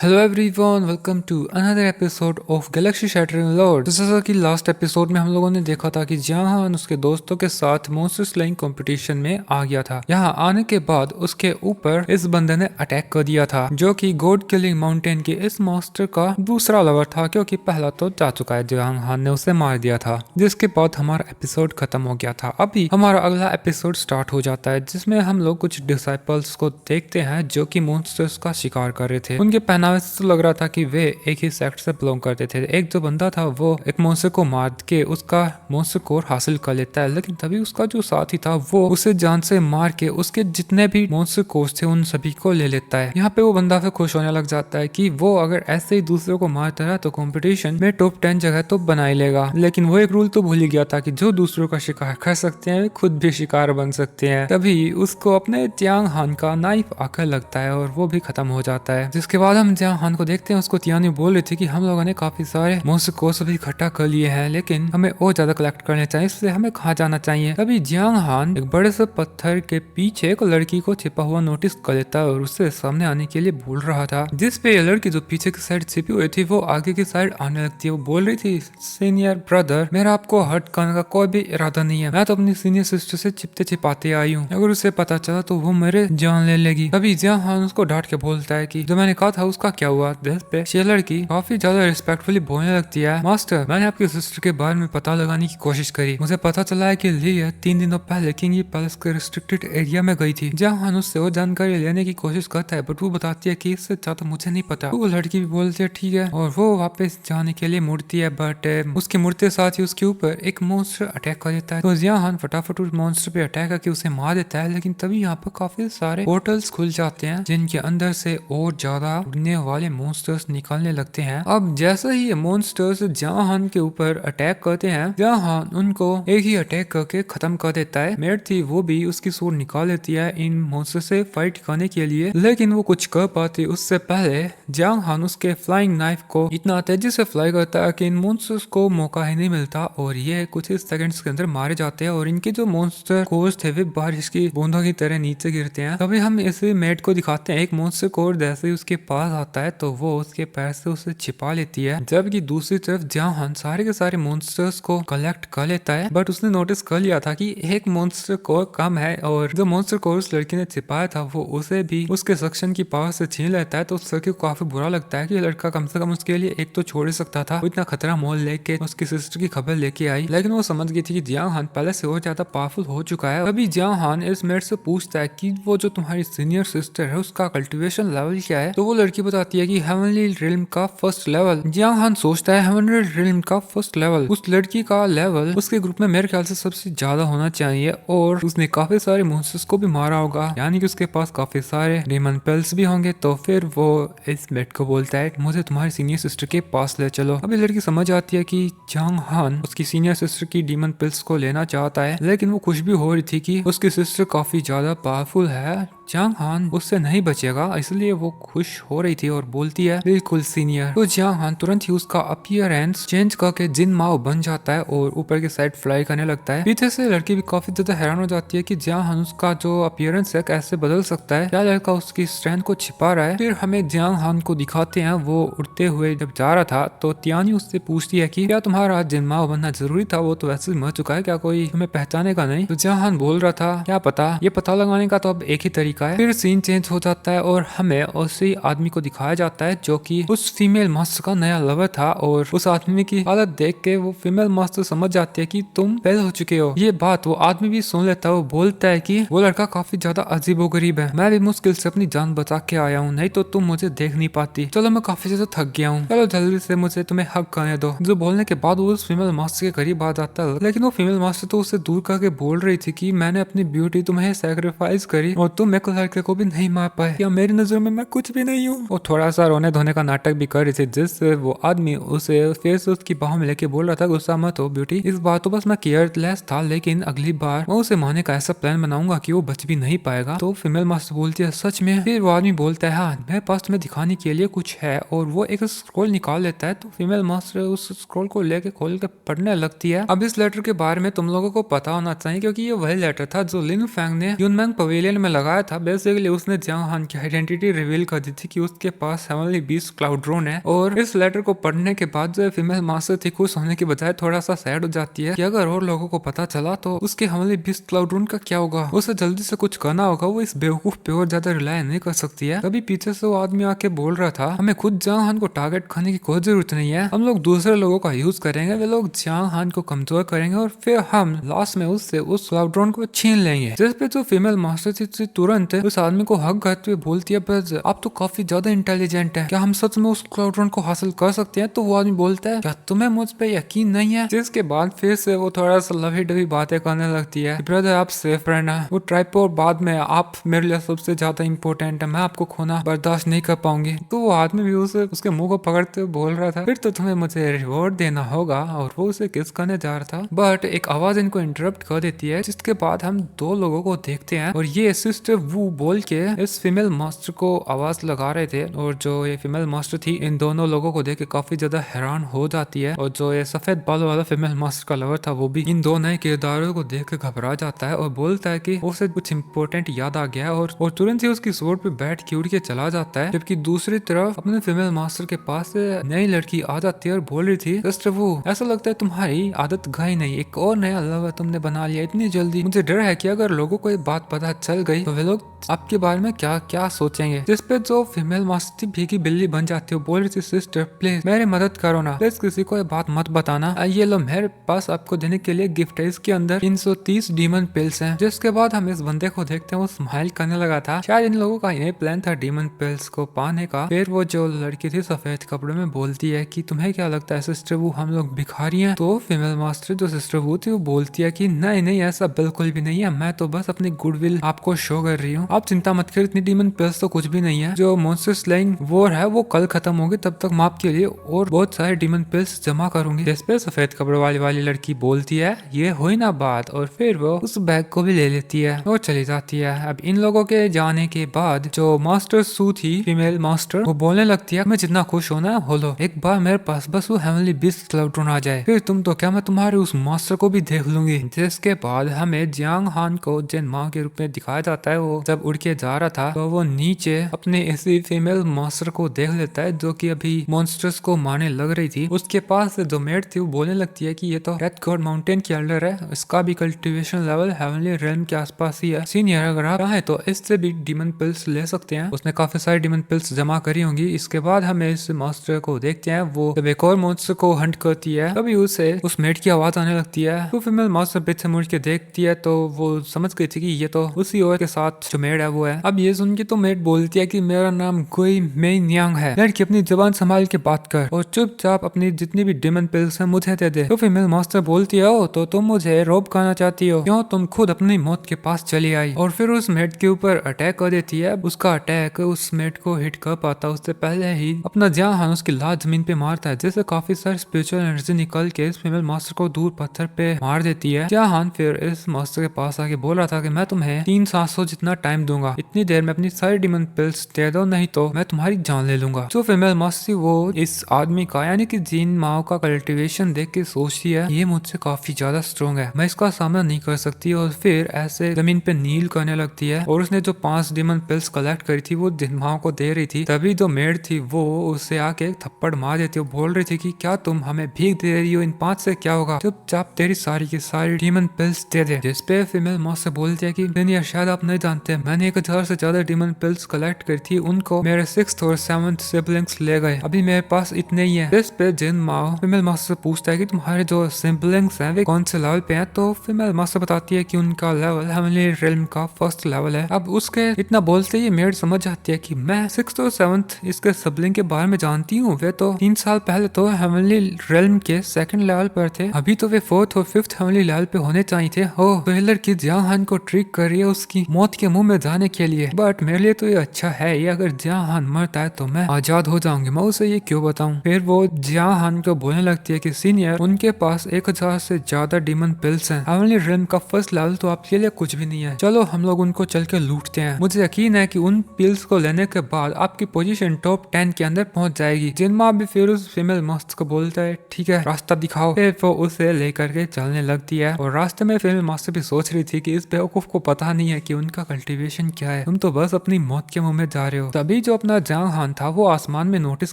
Hello everyone, welcome to another episode of galaxy shattering lord. जैसा कि last episode में हम लोगों ने देखा था कि जहां उसके दोस्तों के साथ मॉन्स्टर स्लेइंग कंपटीशन में आ गया था। यहां आने के बाद उसके ऊपर इस बंदे ने अटैक कर दिया था, जो कि गॉड किलिंग माउंटेन के इस मॉन्स्टर का दूसरा लवर था, क्योंकि पहला तो जा चुका है। जहां ने उसे मार दिया था, जिसके बाद हमारा एपिसोड खत्म हो गया था। अभी हमारा अगला एपिसोड स्टार्ट हो जाता है, जिसमें हम लोग कुछ डिसाइपल्स को देखते हैं जो कि मॉन्स्टर्स का शिकार कर रहे थे। उनके पहनावे से तो लग रहा था कि वे एक ही सेक्ट से बिलोंग करते थे। एक जो बंदा था वो एक मॉन्स्टर को मार के उसका मॉन्स्टर कोर हासिल कर लेता है, लेकिन तभी उसका जो साथी था वो उसे जान से मार के उसके जितने भी मॉन्स्टर कोर्स थे उन सभी को ले लेता है। यहाँ पे वो बंदा फिर खुश होने लग जाता है कि वो अगर ऐसे ही दूसरों को मारता रहा तो कंपटीशन में टॉप 10 जगह तो बना ही लेगा। लेकिन वो एक रूल तो भूल ही गया था कि जो दूसरों का शिकार कर सकते हैं वे खुद भी शिकार बन सकते हैं। तभी उसको अपने जियांग हान का नाइफ आकर लगता है और वो भी खत्म हो जाता है। जिसके बाद हम जियांग हान को देखते हैं। उसको तियानी बोल रही थी कि हम लोगों ने काफी सारे मॉन्स्टर कोर्स भी इकट्ठा कर लिए हैं, लेकिन हमें और ज्यादा कलेक्ट करने चाहिए, इसलिए हमें कहाँ जाना चाहिए। तभी जियांग हान एक बड़े से पत्थर के पीछे एक लड़की को छिपा हुआ नोटिस कर लेता है और उससे सामने आने के लिए बोल रहा था। जिस पे ये लड़की जो पीछे की साइड छिपी हुई थी वो आगे की साइड आने लगती है। वो बोल रही थी, सीनियर ब्रदर, मेरा आपको हर्ट करने का कोई भी इरादा नहीं है। मैं तो अपनी सीनियर सिस्टर से चिपते छिपाते आई हूँ। अगर उसे पता चला तो वो मेरे जान ले लेगी। तभी जियांग हान उसको डांट के बोलता है कि जो मैंने कहा था उसका क्या हुआ। दिस पे ये लड़की काफी ज्यादा रिस्पेक्टफुली बोलने लगती है, मास्टर मैंने आपकी सिस्टर के बारे में पता लगाने की कोशिश करी। मुझे पता चला है कि लिया 3 दिनों पहले किंग पैलेस के रिस्ट्रिक्टेड एरिया में गई थी। जहाँ हान उससे वो जानकारी लेने की कोशिश करता है, बट वो बताती है कि इससे ज्यादा मुझे नहीं पता। वो लड़की भी बोलती है ठीक है, और वो वापस जाने के लिए मुड़ती है, बट उसके मुड़ते साथ ही उसके ऊपर एक मॉन्स्टर अटैक कर देता है। तो जियान फटाफट उस मॉन्स्टर पे अटैक करके उसे मार देता है। लेकिन तभी यहाँ पर काफी सारे पोर्टल्स खुल जाते हैं, जिनके अंदर से और ज्यादा उड़ने वाले मॉन्स्टर्स निकलने लगते हैं। अब जैसे ही ये मॉन्स्टर्स जहान के ऊपर अटैक करते हैं, जहान उनको एक ही अटैक करके खत्म कर देता है। मेड थी वो भी उसकी सूट निकाल लेती है इन मॉन्स्टर से फाइट करने के लिए, लेकिन वो कुछ कर पाती उससे पहले जहान उसके फ्लाइंग नाइफ को इतना तेजी से फ्लाई करता है कि इन मॉन्स्टर्स को मौका ही नहीं मिलता और ये कुछ ही सेकंड्स के अंदर मारे जाते हैं। और इनके जो मॉन्स्टर कोर्स थे वे बारिश की बूंदों की तरह नीचे गिरते हैं। तभी हम इसे मेड को दिखाते हैं। एक मॉन्स्टर कोर जैसे ही उसके पास आता है तो वो उसके पैर से उसे छिपा लेती है, जबकि दूसरी तरफ जहान सारे के सारे मॉन्स्टर्स को कलेक्ट कर लेता है। बट उसने नोटिस कर लिया था कि एक मॉन्स्टर कोर कम है, और जो मॉन्स्टर कोर उस लड़की ने छिपाया था वो उसे भी उसके सक्शन की पावर से छीन लेता है। तो उस लड़की को काफी बुरा लगता है कि ये लड़का कम से कम उसके लिए एक तो छोड़ ही सकता था। वो इतना खतरा मोल लेके उसकी सिस्टर की खबर लेके आई, लेकिन वो समझ गई थी कि जियांग हान पहले से और ज्यादा पावरफुल हो चुका है। अभी जियांग हान इस मेड से पूछता है कि वो जो तुम्हारी सीनियर सिस्टर है उसका कल्टीवेशन लेवल क्या है। तो वो लड़की बताती है कि हेवनली रिल्म का फर्स्ट लेवल। जियांग हान सोचता है हेवनली रिल्म का फर्स्ट लेवल, उस लड़की का लेवल उसके ग्रुप में मेरे ख्याल से सबसे ज्यादा होना चाहिए, और उसने काफी सारे मॉन्स्टर्स को भी मारा होगा, यानी कि उसके पास काफी सारे डेमन पेल्स भी होंगे। तो फिर वो इस मेड को बोलता है मुझे तुम्हारी सीनियर सिस्टर के पास ले चलो। अभी लड़की समझ आती है कि जियांग हान उसकी सीनियर सिस्टर की डीमन पिल्स को लेना चाहता है, लेकिन वो खुश भी हो रही थी कि उसकी सिस्टर काफी ज्यादा पावरफुल है, जियांग हान उससे नहीं बचेगा, इसलिए वो खुश हो रही थी और बोलती है बिल्कुल सीनियर। तो जियांग हान तुरंत ही उसका अपीयरेंस चेंज करके जिन माओ बन जाता है और ऊपर की साइड फ्लाई करने लगता है। पीछे से लड़की भी काफी ज्यादा हैरान हो जाती है कि जियांग हान उसका जो अपीयरेंस है कैसे बदल सकता है, क्या लड़का उसकी स्ट्रेंथ को छिपा रहा है। फिर हमें जियांग हान को दिखाते हैं, वो उड़ते हुए जब जा रहा था तो तियानी उससे पूछती है कि क्या तुम्हारा जिन माओ बनना जरूरी था, वो तो वैसे मर चुका है, क्या कोई तुम्हें पहचानेगा नहीं। तो जियांग हान बोल रहा था क्या पता, ये पता लगाने का तो अब एक ही तरीका है। फिर सीन चेंज हो जाता है और हमें उसी आदमी को दिखाया जाता है जो कि उस फीमेल मास्टर का नया लवर था, और उस आदमी की हालत देख के वो फीमेल मास्टर समझ जाती है कि तुम फेल हो चुके हो। ये बात वो आदमी भी सुन लेता है। वो बोलता है कि वो लड़का काफी ज्यादा अजीबोगरीब है, मैं भी मुश्किल से अपनी जान बचा के आया हूँ, नहीं तो तुम मुझे देख नहीं पाती। चलो मैं काफी ज्यादा थक गया हूँ, चलो जल्दी से मुझे तुम्हें हक करने दो। जो बोलने के बाद वो उस फीमेल मास्टर के करीब आ जाता है, लेकिन वो फीमेल मास्टर तो उसे दूर करके बोल रही थी कि मैंने अपनी ब्यूटी तुम्हें सैक्रिफाइस करी और तुम मेरे लड़के को भी नहीं मार पाए, या मेरी नजर में मैं कुछ भी नहीं हूँ। वो थोड़ा सा रोने धोने का नाटक भी कर रही थी, जिससे वो आदमी उसे फिर से उसकी बाहों में लेके बोल रहा था गुस्सा मत हो ब्यूटी, इस बार तो बस मैं केयरलेस था, लेकिन अगली बार मैं उसे मारने का ऐसा प्लान बनाऊंगा कि वो बच भी नहीं पाएगा। तो फीमेल मास्टर बोलती है सच में। फिर वो आदमी बोलता है हाँ मेरे पास तुम्हें दिखाने के लिए कुछ है, और वो एक स्क्रोल निकाल लेता है। तो फीमेल मास्टर उस स्क्रोल को लेके खोल के पढ़ने लगती है। अब इस लेटर के बारे में तुम लोगों को पता होना चाहिए, क्योंकि ये वही लेटर था जो लिन फैंग ने यूनमैंग पवेलियन में लगाया था बेसिकली उसने जियांग हान की आइडेंटिटी रिवील कर दी थी कि उसके पास हेवनली बीस्ट क्लाउड्रोन है। और इस लेटर को पढ़ने के बाद जो फीमेल मास्टर थी खुश होने के बजाय थोड़ा सा सैड हो जाती है कि अगर और लोगों को पता चला तो उसके हेवनली बीस्ट क्लाउड्रोन का क्या होगा, उसे जल्दी से कुछ करना होगा, वो इस बेवकूफ पे और ज्यादा रिलाय नहीं कर सकती है। तभी पीछे से वो आदमी आके बोल रहा था हमें खुद जियांग हान को टारगेट करने की कोई जरूरत नहीं है, हम लोग दूसरे लोगों का यूज करेंगे, वे लोग जियांग हान को कमजोर करेंगे और फिर हम लास्ट में उससे उस क्लाउड्रोन को छीन लेंगे। जिस पे जो फीमेल मास्टर थी तुरंत उस आदमी को हक करते हुए बोलती है बस आप तो काफी ज्यादा इंटेलिजेंट है, क्या हम सच में उस क्लाउड्रोन को हासिल कर सकते हैं? तो वो आदमी बोलता है क्या तुम्हें मुझ पे यकीन नहीं है? जिसके बाद फिर से वो थोड़ा सा लवी डवी बातें करने लगती है, ब्रदर आप सेफ रहना, वो ट्राइपो बाद में आप मेरे लिए सबसे ज्यादा इंपॉर्टेंट है, मैं आपको खोना बर्दाश्त नहीं कर पाऊंगी। तो वो आदमी भी उसे उसके मुंह को पकड़ते हुए बोल रहा था फिर तो तुम्हें मुझे रिवॉर्ड देना होगा, और वो उसे किस करने जा रहा था बट एक आवाज इनको इंटरप्ट कर देती है, जिसके बाद हम दो लोगों को देखते हैं और ये सिस्टर वू बोल के इस फीमेल मास्टर को आवाज लगा रहे थे। और जो ये फीमेल मास्टर थी इन दोनों लोगों को देख के काफी ज्यादा हैरान हो जाती है, और जो ये सफेद बालों वाला फीमेल मास्टर का लवर था वो भी इन दो नए किरदारों को देख के घबरा जाता है और बोलता है कि उसे कुछ इंपॉर्टेंट याद आ गया है, और तुरंत ही उसकी स्वॉर्ड पे बैठ के उड़ के चला जाता है। जबकि दूसरी तरफ अपने फीमेल मास्टर के पास से नई लड़की आ जाती है और बोल रही थी सिस्टर वो ऐसा लगता है तुम्हारी आदत गई नहीं, एक और नया लवर तुमने बना लिया इतनी जल्दी, मुझे डर है कि अगर लोगों को ये बात पता चल गई तो वे लोग आपके बारे में क्या क्या सोचेंगे। जिस पे जो फीमेल मास्टर भीगी बिल्ली बन जाती है, बोल रही थी सिस्टर प्लीज मेरी मदद करो ना, प्लीज किसी को ये बात मत बताना, ये लो मेरे पास आपको देने के लिए गिफ्ट है, इसके अंदर 330 डीमन पिल्स हैं। जिसके बाद हम इस बंदे को देखते हैं वो स्माइल करने लगा था, शायद इन लोगों का यही प्लान था डीमन पिल्स को पाने का। फिर वो जो लड़की थी सफेद कपड़े में बोलती है कि तुम्हें क्या लगता है सिस्टर वो हम लोग भिखारी हैं? तो फीमेल मास्टर जो सिस्टर वो थी वो बोलती है कि नहीं नहीं ऐसा बिल्कुल भी नहीं है, मैं तो बस अपनी गुडविल आपको शो कर रही हूँ, आप चिंता मत करिए, इतनी डीमन पिल्स तो कुछ भी नहीं है, जो मॉन्स्टर स्लेइंग वॉर है वो कल खत्म होगी, तब तक मैं आपके लिए और बहुत सारे डीमन पिल्स जमा करूंगी। जिस पे सफेद कपड़े वाली लड़की बोलती है ये हुई ना बात, और फिर वो उस बैग को भी ले लेती है और चली जाती है। अब इन लोगों के जाने के बाद जो मास्टर सू थी फीमेल मास्टर वो बोलने लगती है मैं जितना खुश होना हो लो, एक बार मेरे पास बस वो हेवनली बीस्ट क्लाउड्रोन आ जाए, फिर तुम तो क्या मैं तुम्हारे उस मास्टर को भी देख लूंगी। जिसके बाद हमें जियांग हान को जिन माँ के रूप में दिखाया जाता है, वो जब उड़ के जा रहा था तो वो नीचे अपने इसी फीमेल मास्टर को देख लेता है जो कि अभी मॉन्स्टर्स को मारने लग रही थी। उसके पास जो मेड थी वो बोलने लगती है कि ये तो रेड गॉड माउंटेन के अंडर है, इसका भी कल्टीवेशन लेवल हेवनली रेल्म के आसपास ही है, सीनियर अगर आप चाहे तो इससे भी डीमन पिल्स ले सकते हैं। उसने काफी सारी डीमन पिल्स जमा करी होंगी। इसके बाद हमें इस मास्टर को देखते हैं वो जब एक और मॉन्स्टर को हंट करती है तभी उसे उस मेड की आवाज आने लगती है। तो फीमेल मास्टर पीछे मुड़ के देखती है तो वो समझ गई थी कि ये तो उसी और के साथ जो मेड है वो है। अब ये सुन के तो मेड बोलती है कि मेरा नाम गुई मेई न्यांग है, लड़की अपनी जबान संभाल के बात कर और चुपचाप अपनी जितनी भी डीमन पिल्स है मुझे दे दे। तो फीमेल मास्टर बोलती है ओ तो तुम मुझे रोब करना चाहती हो, क्यों तुम खुद अपनी मौत के पास चली आई, और फिर उस मेड के ऊपर अटैक कर देती है। उसका अटैक उस मेड को हिट कर पाता उससे पहले ही अपना जियांग हान उसकी लात जमीन पे मारता है, जिससे काफी सारी स्पिरिचुअल एनर्जी निकल के इस फीमेल मास्टर को दूर पत्थर पे मार देती है। जियांग हान फिर इस मास्टर के पास आके बोल रहा था कि मैं तुम्हें 300 जितना टाइम दूंगा, इतनी देर में अपनी सारी डीमन पिल्स दे दो नहीं तो मैं तुम्हारी जान ले लूंगा। जो फीमेल मास्टर वो इस आदमी का यानी कि जीन माओ का कल्टीवेशन देख के सोचती है ये मुझसे काफी ज्यादा स्ट्रॉन्ग है, मैं इसका सामना नहीं कर सकती, और फिर ऐसे जमीन पे नील करने लगती है। और उसने जो 5 डीमन पिल्स कलेक्ट करी थी वो जिन माओ को दे रही थी, तभी जो मेड थी वो उसे आके थप्पड़ मार देती है, बोल रही थी कि क्या तुम हमें भीख दे रही हो, इन 5 से क्या होगा, चुपचाप तेरी सारी की सारी डीमन पिल्स दे दे। जिस पे फीमेल मास्टर बोलती है कि सीनियर शायद आप नहीं जानते मैंने 1000 से ज्यादा डीमन पिल्स कलेक्ट करी थी, उनको मेरे 6th और 7th सिबलिंग्स ले गए, अभी मेरे पास इतने ही है। इस पे जिन माओ फीमेल मास्टर पूछता है कि तुम्हारे जो सिबलिंग्स हैं वे कौन से लेवल पे हैं, तो फीमेल मास्टर बताती है कि उनका लेवल हेवनली रेल्म का 1st लेवल है। अब उसके इतना बोलते ही मेड समझ जाती है कि मैं 6th और 7th इसके सिबलिंग के बारे में जानती हूँ, वे तो 3 साल पहले तो हेवनली रेल्म के 2nd लेवल पर थे, अभी तो वे 4th और 5th हेवनली लेवल पे होने चाहिए थे। ओह तो हिलर की जियांग हान को ट्रिक कर रही है उसकी मौत के मुंह में जाने के लिए, बट मेरे लिए तो ये अच्छा है, ये अगर जियांग हान मरता है तो मैं आजाद हो जाऊंगी, मैं उसे ये क्यों बताऊं। फिर वो जियांग हान को बोलने लगती है कि सीनियर उनके पास 1000 से ज्यादा डीमन पिल्स हैं, हेवनली रेल्म का 1st लेवल तो आपके लिए कुछ भी नहीं है, चलो हम लोग उनको चल के लूटते हैं, मुझे यकीन है कि उन पिल्स को लेने के बाद आपकी पोजीशन टॉप 10 के अंदर पहुंच जाएगी। जिनमा भी फिर उस फीमेल मास्टर को बोलता है ठीक है रास्ता दिखाओ, फिर वो उसे लेकर के चलने लगती है। और रास्ते में फीमेल मास्टर भी सोच रही थी कि इस बेवकूफ को पता नहीं है कि उनका कल्टीवेशन क्या है, तुम तो बस अपनी मौत के मुंह में जा रहे हो। तभी जो अपना जांग हान था वो आसमान में नोटिस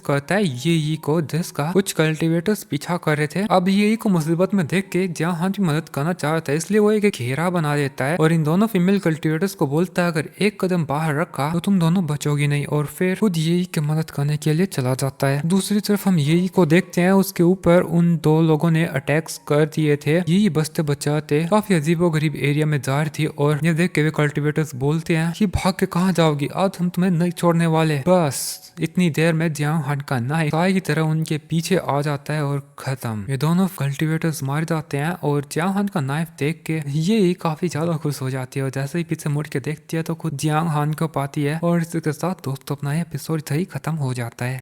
करता है ये को, जिसका कुछ कल्टीवेटर्स पीछा कर रहे थे। अब ये को मुसीबत में देख के जांग हान की मदद करना चाहता है, इसलिए वो एक घेरा बना देता है और इन दोनों फीमेल कल्टीवेटर्स को बोलता है अगर एक कदम बाहर रखा तो तुम दोनों बचोगी नहीं, और फिर खुद ये की मदद करने के लिए चला जाता है। दूसरी तरफ हम ये को देखते हैं, उसके ऊपर उन दो लोगों ने अटैक्स कर दिए थे। ये बचते बचाते काफी अजीबो गरीब एरिया में जा रही थी और ये देख के वे कल्टीवेटर्स बोलते हैं कि भाग के कहाँ जाओगी, आज हम तुम्हें नहीं छोड़ने वाले। बस इतनी देर में जियांग हान का नाइफ साई की तरह उनके पीछे आ जाता है और खत्म। ये दोनों कल्टीवेटर्स मार जाते हैं और जियांग हान का नाइफ देख के ये काफी ज्यादा खुश हो जाती है और जैसे ही पीछे मुड़ के देखती है तो खुद जियांग हान को पाती है और इसके साथ दोस्तों अपना एपिसोड सही खत्म हो जाता है।